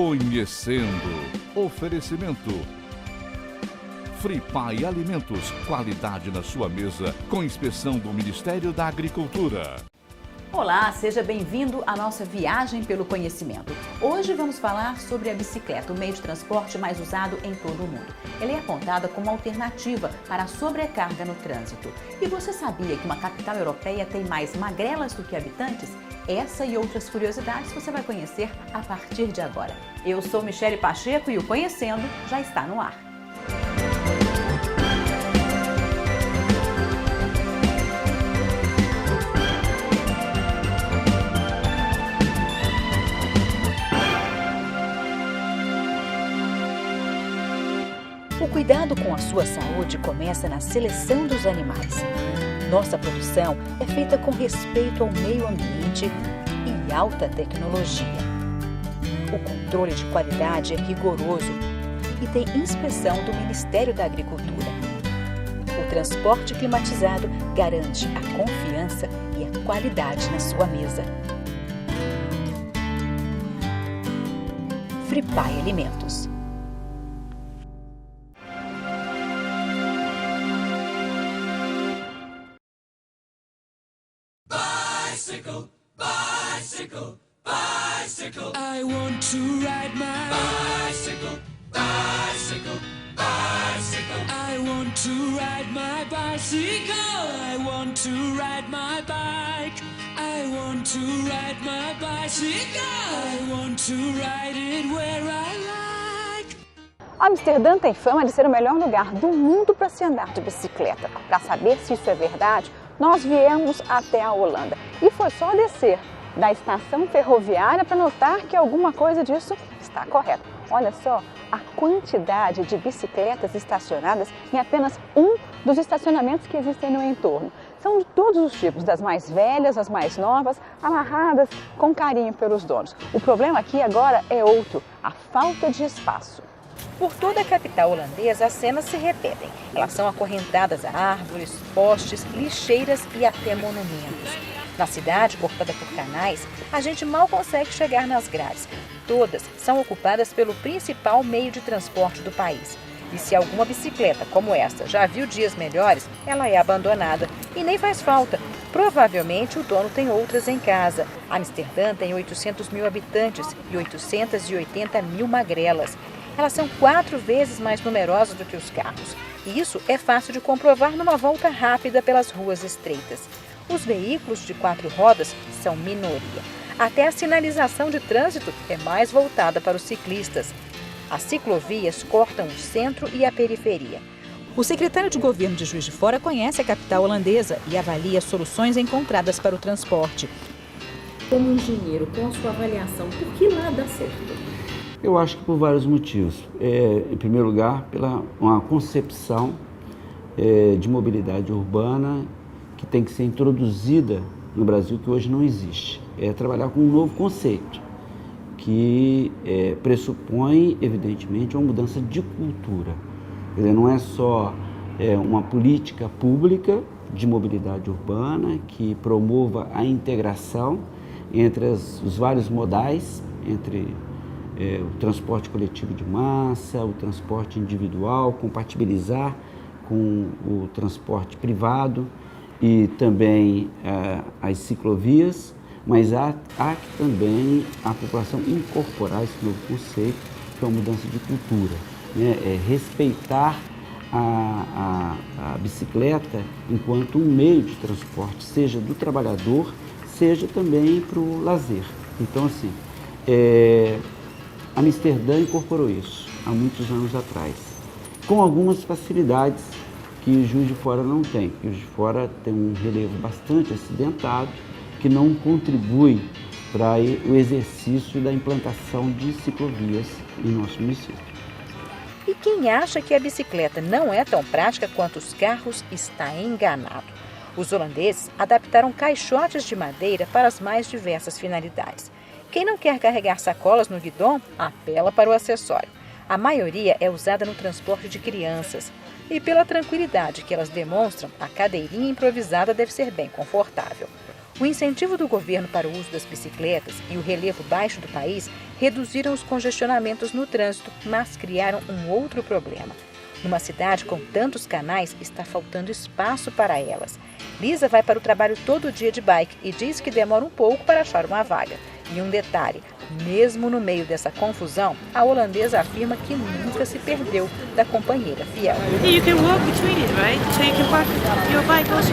Conhecendo. Oferecimento. Fripai Alimentos. Qualidade na sua mesa. Com inspeção do Ministério da Agricultura. Olá, seja bem-vindo à nossa viagem pelo conhecimento. Hoje vamos falar sobre a bicicleta, o meio de transporte mais usado em todo o mundo. Ela é apontada como alternativa para a sobrecarga no trânsito. E você sabia que uma capital europeia tem mais magrelas do que habitantes? Essa e outras curiosidades você vai conhecer a partir de agora. Eu sou Michele Pacheco e o Conhecendo já está no ar. O cuidado com a sua saúde começa na seleção dos animais. Nossa produção é feita com respeito ao meio ambiente e alta tecnologia. O controle de qualidade é rigoroso e tem inspeção do Ministério da Agricultura. O transporte climatizado garante a confiança e a qualidade na sua mesa. Fripai Alimentos. Bicycle, bicycle, bicycle. I want to ride my bicycle, bicycle, bicycle. I want to ride my bicycle. I want to ride my bike. I want to ride my bicycle. I want to ride it where I like. Amsterdã tem fama de ser o melhor lugar do mundo para se andar de bicicleta. Para saber se isso é verdade, nós viemos até a Holanda. E foi só descer da estação ferroviária para notar que alguma coisa disso está correta. Olha só a quantidade de bicicletas estacionadas em apenas um dos estacionamentos que existem no entorno. São de todos os tipos, das mais velhas, as mais novas, amarradas com carinho pelos donos. O problema aqui agora é outro, a falta de espaço. Por toda a capital holandesa, as cenas se repetem. Elas são acorrentadas a árvores, postes, lixeiras e até monumentos. Na cidade, cortada por canais, a gente mal consegue chegar nas grades. Todas são ocupadas pelo principal meio de transporte do país. E se alguma bicicleta como esta já viu dias melhores, ela é abandonada e nem faz falta. Provavelmente o dono tem outras em casa. Amsterdã tem 800 mil habitantes e 880 mil magrelas. Elas são 4 vezes mais numerosas do que os carros. E isso é fácil de comprovar numa volta rápida pelas ruas estreitas. Os veículos de 4 rodas são minoria. Até a sinalização de trânsito é mais voltada para os ciclistas. As ciclovias cortam o centro e a periferia. O secretário de governo de Juiz de Fora conhece a capital holandesa e avalia soluções encontradas para o transporte. Como engenheiro, qual a sua avaliação? Por que lá dá certo? Eu acho que por vários motivos. Em primeiro lugar, pela uma concepção de mobilidade urbana que tem que ser introduzida no Brasil, que hoje não existe. É trabalhar com um novo conceito, que pressupõe, evidentemente, uma mudança de cultura. Quer dizer, não é só uma política pública de mobilidade urbana que promova a integração entre os vários modais, entre o transporte coletivo de massa, o transporte individual, compatibilizar com o transporte privado e também as ciclovias, mas há que também a população incorporar esse novo conceito, que é uma mudança de cultura, né? Respeitar a bicicleta enquanto um meio de transporte, seja do trabalhador, seja também para o lazer. Então, assim, Amsterdã incorporou isso há muitos anos atrás, com algumas facilidades que Juiz de Fora não tem. Juiz de Fora tem um relevo bastante acidentado, que não contribui para o exercício da implantação de ciclovias em nosso município. E quem acha que a bicicleta não é tão prática quanto os carros está enganado. Os holandeses adaptaram caixotes de madeira para as mais diversas finalidades. Quem não quer carregar sacolas no guidão, apela para o acessório. A maioria é usada no transporte de crianças. E pela tranquilidade que elas demonstram, a cadeirinha improvisada deve ser bem confortável. O incentivo do governo para o uso das bicicletas e o relevo baixo do país reduziram os congestionamentos no trânsito, mas criaram um outro problema. Numa cidade com tantos canais, está faltando espaço para elas. Lisa vai para o trabalho todo dia de bike e diz que demora um pouco para achar uma vaga. E um detalhe, mesmo no meio dessa confusão, a holandesa afirma que nunca se perdeu da companheira fiel. You can walk between it, right? So you can park your bike also.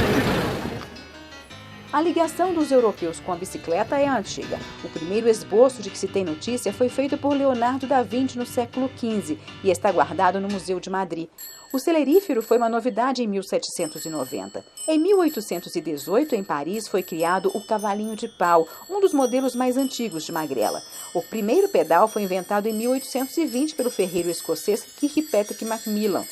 A ligação dos europeus com a bicicleta é antiga. O primeiro esboço de que se tem notícia foi feito por Leonardo da Vinci no século XV e está guardado no Museu de Madrid. O celerífero foi uma novidade em 1790. Em 1818, em Paris, foi criado o cavalinho de pau, um dos modelos mais antigos de magrela. O primeiro pedal foi inventado em 1820 pelo ferreiro escocês Kirkpatrick Macmillan.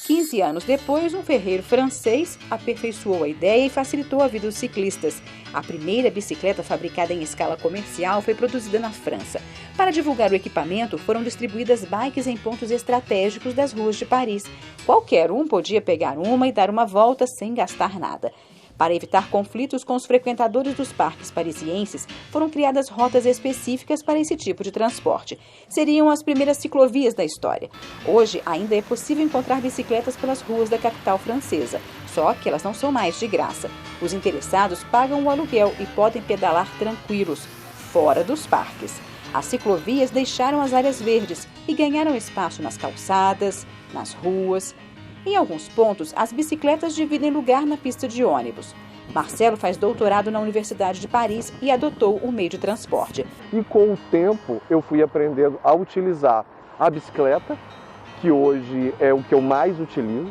15 anos depois, um ferreiro francês aperfeiçoou a ideia e facilitou a vida dos ciclistas. A primeira bicicleta fabricada em escala comercial foi produzida na França. Para divulgar o equipamento, foram distribuídas bikes em pontos estratégicos das ruas de Paris. Qualquer um podia pegar uma e dar uma volta sem gastar nada. Para evitar conflitos com os frequentadores dos parques parisienses, foram criadas rotas específicas para esse tipo de transporte. Seriam as primeiras ciclovias da história. Hoje, ainda é possível encontrar bicicletas pelas ruas da capital francesa, só que elas não são mais de graça. Os interessados pagam o aluguel e podem pedalar tranquilos, fora dos parques. As ciclovias deixaram as áreas verdes e ganharam espaço nas calçadas, nas ruas. Em alguns pontos, as bicicletas dividem lugar na pista de ônibus. Marcelo faz doutorado na Universidade de Paris e adotou o meio de transporte. E com o tempo eu fui aprendendo a utilizar a bicicleta, que hoje é o que eu mais utilizo.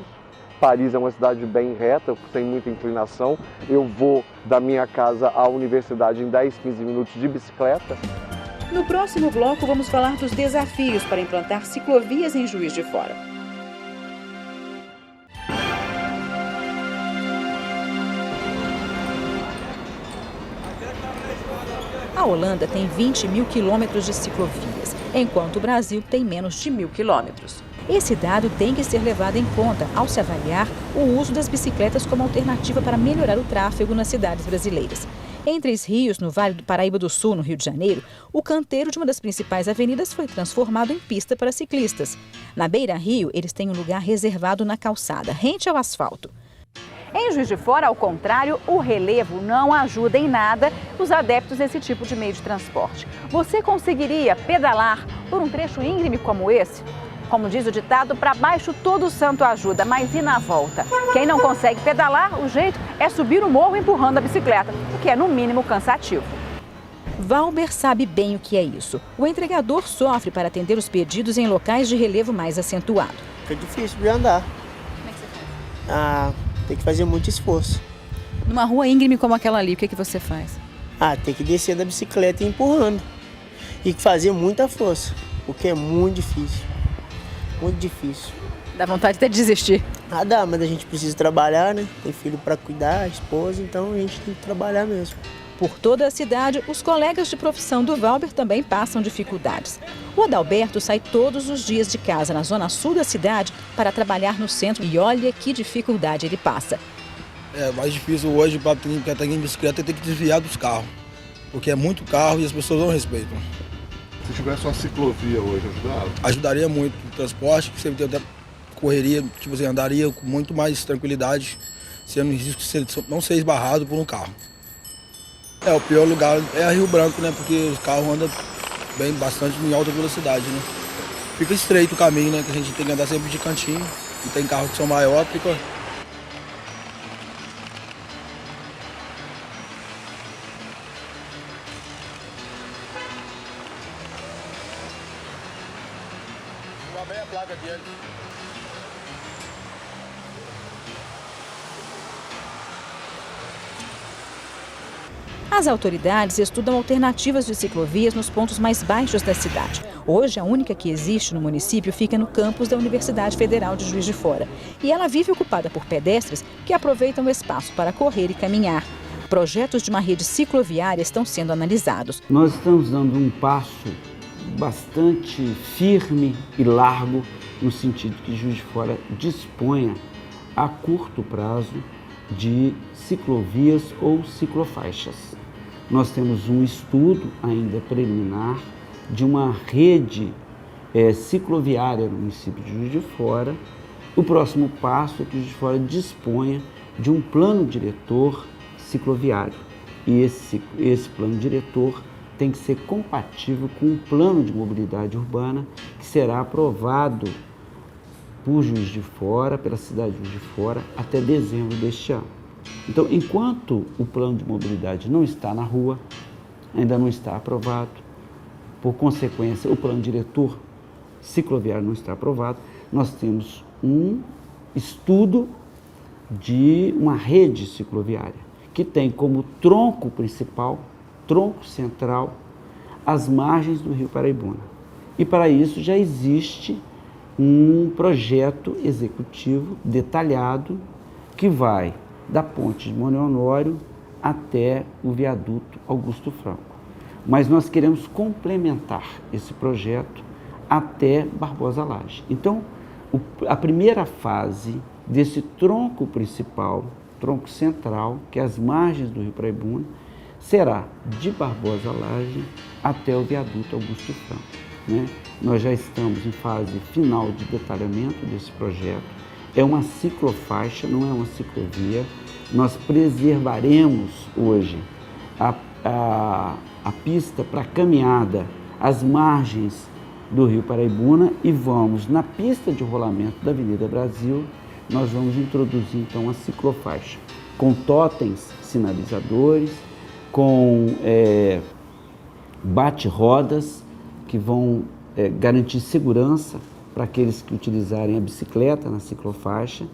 Paris é uma cidade bem reta, sem muita inclinação. Eu vou da minha casa à universidade em 10, 15 minutos de bicicleta. No próximo bloco, vamos falar dos desafios para implantar ciclovias em Juiz de Fora. A Holanda tem 20 mil quilômetros de ciclovias, enquanto o Brasil tem menos de 1.000 quilômetros. Esse dado tem que ser levado em conta ao se avaliar o uso das bicicletas como alternativa para melhorar o tráfego nas cidades brasileiras. Em Três Rios, no Vale do Paraíba do Sul, no Rio de Janeiro, o canteiro de uma das principais avenidas foi transformado em pista para ciclistas. Na Beira-Rio, eles têm um lugar reservado na calçada, rente ao asfalto. Em Juiz de Fora, ao contrário, o relevo não ajuda em nada os adeptos desse tipo de meio de transporte. Você conseguiria pedalar por um trecho íngreme como esse? Como diz o ditado, para baixo todo santo ajuda, mas e na volta? Quem não consegue pedalar, o jeito é subir o morro empurrando a bicicleta, o que é no mínimo cansativo. Valber sabe bem o que é isso. O entregador sofre para atender os pedidos em locais de relevo mais acentuado. Fica difícil de andar. Como é que você faz? Tem que fazer muito esforço. Numa rua íngreme como aquela ali, o que você faz? Tem que descer da bicicleta e ir empurrando. E fazer muita força, porque é muito difícil. Muito difícil. Dá vontade até de desistir. Dá, mas a gente precisa trabalhar, né? Tem filho para cuidar, esposa, então a gente tem que trabalhar mesmo. Por toda a cidade, os colegas de profissão do Valber também passam dificuldades. O Adalberto sai todos os dias de casa na zona sul da cidade para trabalhar no centro e olha que dificuldade ele passa. É mais difícil hoje para quem está em bicicleta ter que desviar dos carros, porque é muito carro e as pessoas não respeitam. Se tivesse uma ciclovia hoje, ajudava? Ajudaria muito no transporte, que sempre até correria, tipo assim, andaria com muito mais tranquilidade, sendo risco de não ser esbarrado por um carro. O pior lugar é Rio Branco, né? Porque os carros andam bastante em alta velocidade, né? Fica estreito o caminho, né? Que a gente tem que andar sempre de cantinho. E tem carros que são maiores, fica... Uma meia placa dele. As autoridades estudam alternativas de ciclovias nos pontos mais baixos da cidade. Hoje, a única que existe no município fica no campus da Universidade Federal de Juiz de Fora. E ela vive ocupada por pedestres que aproveitam o espaço para correr e caminhar. Projetos de uma rede cicloviária estão sendo analisados. Nós estamos dando um passo bastante firme e largo no sentido que Juiz de Fora disponha a curto prazo de ciclovias ou ciclofaixas. Nós temos um estudo ainda preliminar de uma rede cicloviária no município de Juiz de Fora. O próximo passo é que Juiz de Fora disponha de um plano diretor cicloviário. E esse plano diretor tem que ser compatível com um plano de mobilidade urbana que será aprovado por Juiz de Fora, pela cidade de Juiz de Fora, até dezembro deste ano. Então, enquanto o plano de mobilidade não está na rua, ainda não está aprovado, por consequência, o plano diretor cicloviário não está aprovado, nós temos um estudo de uma rede cicloviária, que tem como tronco principal, tronco central, as margens do Rio Paraibuna. E para isso já existe um projeto executivo detalhado que vai da ponte de Manuel Honório até o viaduto Augusto Franco. Mas nós queremos complementar esse projeto até Barbosa Lage. Então, a primeira fase desse tronco principal, tronco central, que é as margens do Rio Paraibuna, será de Barbosa Lage até o viaduto Augusto Franco, né? Nós já estamos em fase final de detalhamento desse projeto. É uma ciclofaixa, não é uma ciclovia. Nós preservaremos hoje a pista para caminhada, as margens do Rio Paraibuna, e vamos, na pista de rolamento da Avenida Brasil, nós vamos introduzir então a ciclofaixa, com totens sinalizadores, com bate-rodas que vão garantir segurança para aqueles que utilizarem a bicicleta na ciclofaixa,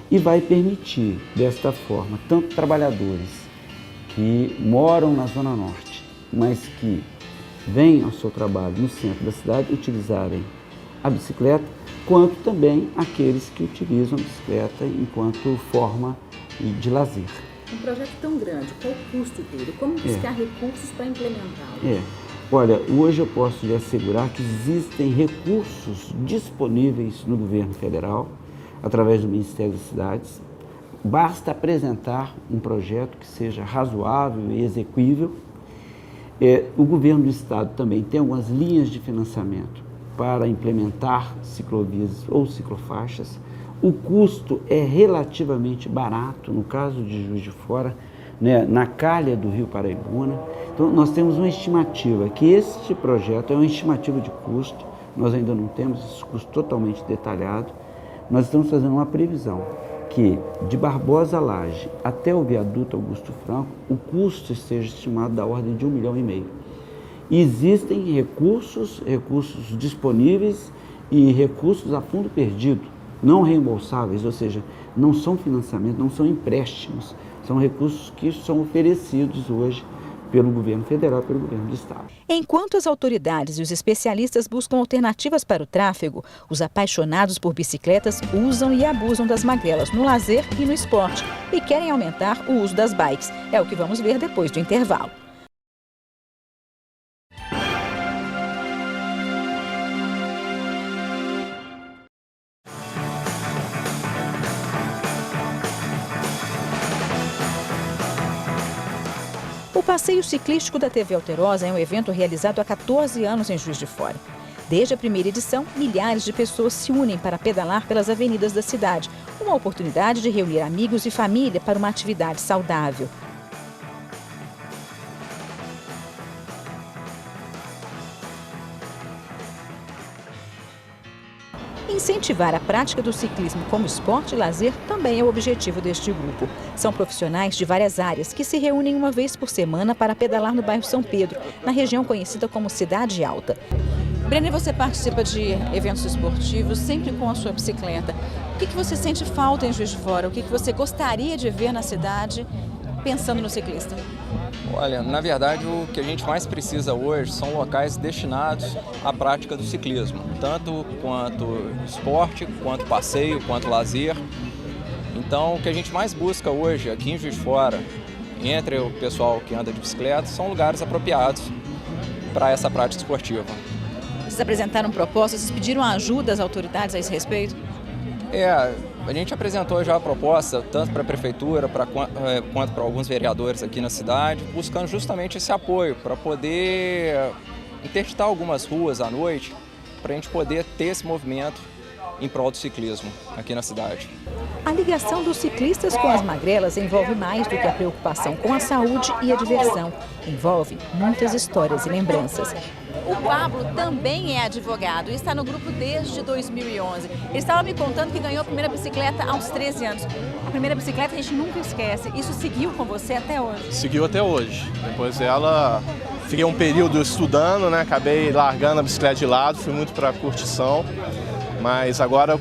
e vai permitir, desta forma, tanto trabalhadores que moram na Zona Norte, mas que vêm ao seu trabalho no centro da cidade, utilizarem a bicicleta, quanto também aqueles que utilizam a bicicleta enquanto forma de lazer. Um projeto tão grande, qual o custo dele? Como buscar recursos para implementá-lo? Olha, hoje eu posso lhe assegurar que existem recursos disponíveis no governo federal, através do Ministério das Cidades. Basta apresentar um projeto que seja razoável e exequível. O governo do estado também tem algumas linhas de financiamento para implementar ciclovias ou ciclofaixas. O custo é relativamente barato, no caso de Juiz de Fora, né, na calha do Rio Paraibuna. Então, nós temos uma estimativa, que este projeto é uma estimativa de custo, nós ainda não temos esse custo totalmente detalhado. Nós estamos fazendo uma previsão que, de Barbosa Lage até o viaduto Augusto Franco, o custo esteja estimado da ordem de R$1,5 milhão. E existem recursos disponíveis e recursos a fundo perdido, não reembolsáveis, ou seja, não são financiamentos, não são empréstimos, são recursos que são oferecidos hoje pelo governo federal e pelo governo do estado. Enquanto as autoridades e os especialistas buscam alternativas para o tráfego, os apaixonados por bicicletas usam e abusam das magrelas no lazer e no esporte e querem aumentar o uso das bikes. É o que vamos ver depois do intervalo. O passeio ciclístico da TV Alterosa é um evento realizado há 14 anos em Juiz de Fora. Desde a primeira edição, milhares de pessoas se unem para pedalar pelas avenidas da cidade. Uma oportunidade de reunir amigos e família para uma atividade saudável. Incentivar a prática do ciclismo como esporte e lazer também é o objetivo deste grupo. São profissionais de várias áreas que se reúnem uma vez por semana para pedalar no bairro São Pedro, na região conhecida como Cidade Alta. Breno, você participa de eventos esportivos sempre com a sua bicicleta. O que você sente falta em Juiz de Fora? O que você gostaria de ver na cidade pensando no ciclista? Olha, na verdade, o que a gente mais precisa hoje são locais destinados à prática do ciclismo, tanto quanto esporte, quanto passeio, quanto lazer. Então, o que a gente mais busca hoje aqui em Juiz de Fora, entre o pessoal que anda de bicicleta, são lugares apropriados para essa prática esportiva. Vocês apresentaram propostas, vocês pediram ajuda às autoridades a esse respeito? A gente apresentou já a proposta, tanto para a prefeitura quanto para alguns vereadores aqui na cidade, buscando justamente esse apoio para poder interditar algumas ruas à noite para a gente poder ter esse movimento em prol do ciclismo aqui na cidade. A ligação dos ciclistas com as magrelas envolve mais do que a preocupação com a saúde e a diversão. Envolve muitas histórias e lembranças. O Pablo também é advogado e está no grupo desde 2011. Ele estava me contando que ganhou a primeira bicicleta aos 13 anos. A primeira bicicleta a gente nunca esquece. Isso seguiu com você até hoje? Seguiu até hoje. Depois dela, fiquei um período estudando, né? Acabei largando a bicicleta de lado, fui muito para curtição. Mas agora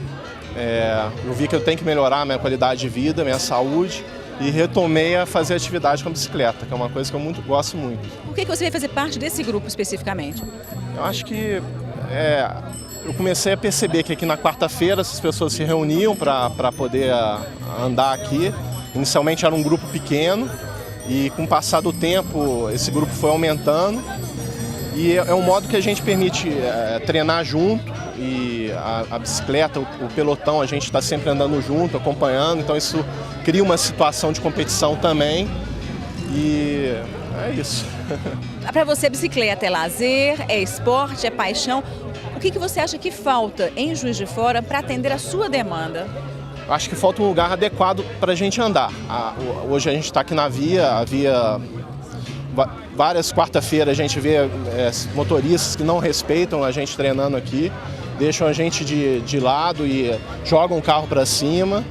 eu vi que eu tenho que melhorar a minha qualidade de vida, minha saúde, e retomei a fazer atividade com a bicicleta, que é uma coisa que eu gosto muito. Por que você veio fazer parte desse grupo especificamente? Eu acho que eu comecei a perceber que aqui na quarta-feira essas pessoas se reuniam para poder andar aqui. Inicialmente era um grupo pequeno e com o passar do tempo esse grupo foi aumentando. E é um modo que a gente permite treinar junto e a bicicleta, o pelotão, a gente está sempre andando junto, acompanhando, então isso cria uma situação de competição também e é isso. Para você, bicicleta é lazer, é esporte, é paixão. O que você acha que falta em Juiz de Fora para atender a sua demanda? Eu acho que falta um lugar adequado para a gente andar. Hoje a gente está aqui na via, várias quarta-feiras a gente vê motoristas que não respeitam a gente treinando aqui, deixam a gente de lado e jogam o carro para cima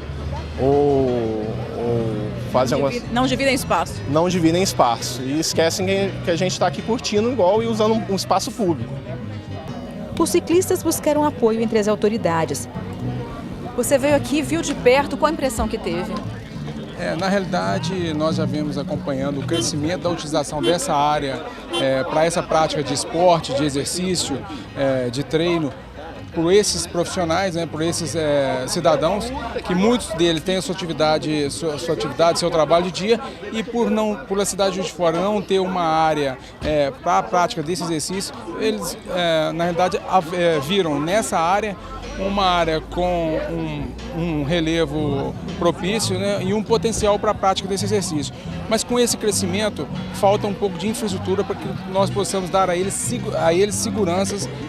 ou fazem algumas... Não dividem espaço. Não dividem espaço e esquecem que a gente está aqui curtindo igual e usando um espaço público. Os ciclistas buscaram apoio entre as autoridades. Você veio aqui, viu de perto, qual a impressão que teve? Na realidade, nós já vemos acompanhando o crescimento da utilização dessa área para essa prática de esporte, de exercício, de treino, por esses profissionais, por esses cidadãos, que muitos deles têm a sua atividade, seu trabalho de dia, e por a cidade de Juiz de Fora não ter uma área para a prática desse exercício, eles, na realidade, viram nessa área uma área com um relevo propício, e um potencial para a prática desse exercício. Mas com esse crescimento, falta um pouco de infraestrutura para que nós possamos dar a eles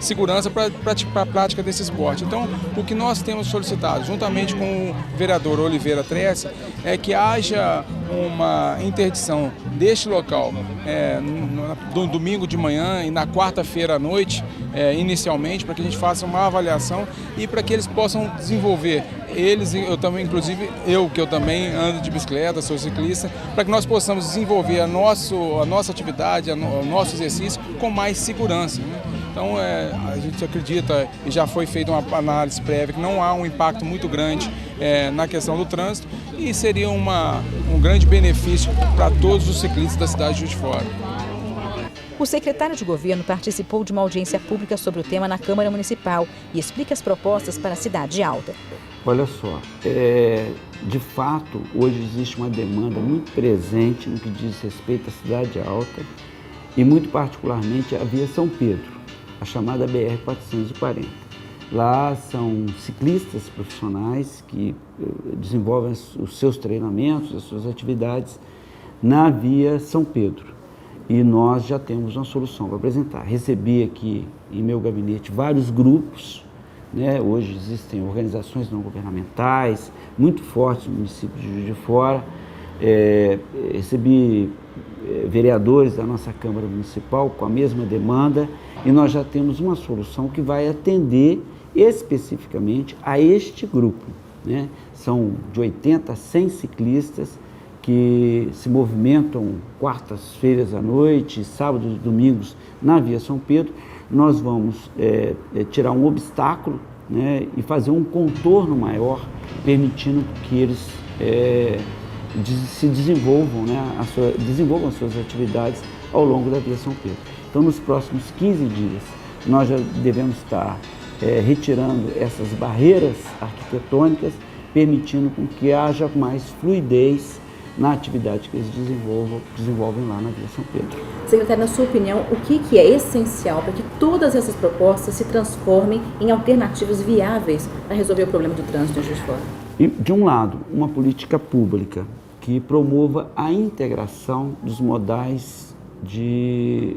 segurança para a prática desse esporte. Então, o que nós temos solicitado, juntamente com o vereador Oliveira Trece, é que haja uma interdição deste local no domingo de manhã e na quarta-feira à noite, inicialmente, para que a gente faça uma avaliação e para que eles possam desenvolver, eu também, inclusive eu que eu também ando de bicicleta, sou ciclista, para que nós possamos desenvolver a nossa atividade, o nosso exercício com mais segurança. Então a gente acredita, e já foi feita uma análise prévia, que não há um impacto muito grande na questão do trânsito e seria um grande benefício para todos os ciclistas da cidade de Juiz de Fora. O secretário de governo participou de uma audiência pública sobre o tema na Câmara Municipal e explica as propostas para a Cidade Alta. Olha só, de fato, hoje existe uma demanda muito presente no que diz respeito à Cidade Alta e muito particularmente a Via São Pedro, a chamada BR-440. Lá são ciclistas profissionais que desenvolvem os seus treinamentos, as suas atividades na Via São Pedro. E nós já temos uma solução para apresentar. Recebi aqui em meu gabinete vários grupos, hoje existem organizações não governamentais muito fortes no município de Juiz de Fora. Recebi vereadores da nossa Câmara Municipal com a mesma demanda e nós já temos uma solução que vai atender especificamente a este grupo. São de 80 a 100 ciclistas que se movimentam quartas-feiras à noite, sábados e domingos na Via São Pedro. Nós vamos tirar um obstáculo e fazer um contorno maior, permitindo que eles se desenvolvam, desenvolvam as suas atividades ao longo da Via São Pedro. Então, nos próximos 15 dias, nós já devemos estar retirando essas barreiras arquitetônicas, permitindo com que haja mais fluidez na atividade que eles desenvolvem lá na Via São Pedro. Secretário, na sua opinião, o que é essencial para que todas essas propostas se transformem em alternativas viáveis para resolver o problema do trânsito em Juiz de Fora? E, de um lado, uma política pública que promova a integração dos modais de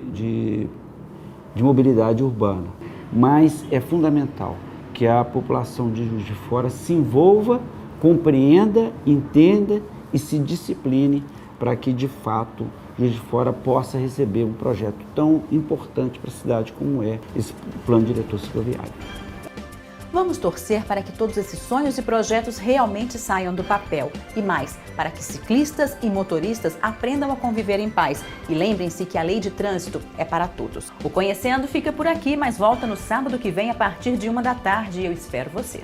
de mobilidade urbana. Mas é fundamental que a população de Juiz de Fora se envolva, compreenda, entenda e se discipline para que, de fato, Juiz de Fora possa receber um projeto tão importante para a cidade como é esse plano diretor cicloviário. Vamos torcer para que todos esses sonhos e projetos realmente saiam do papel. E mais, para que ciclistas e motoristas aprendam a conviver em paz. E lembrem-se que a lei de trânsito é para todos. O Conhecendo fica por aqui, mas volta no sábado que vem a partir de 1 da tarde e eu espero você.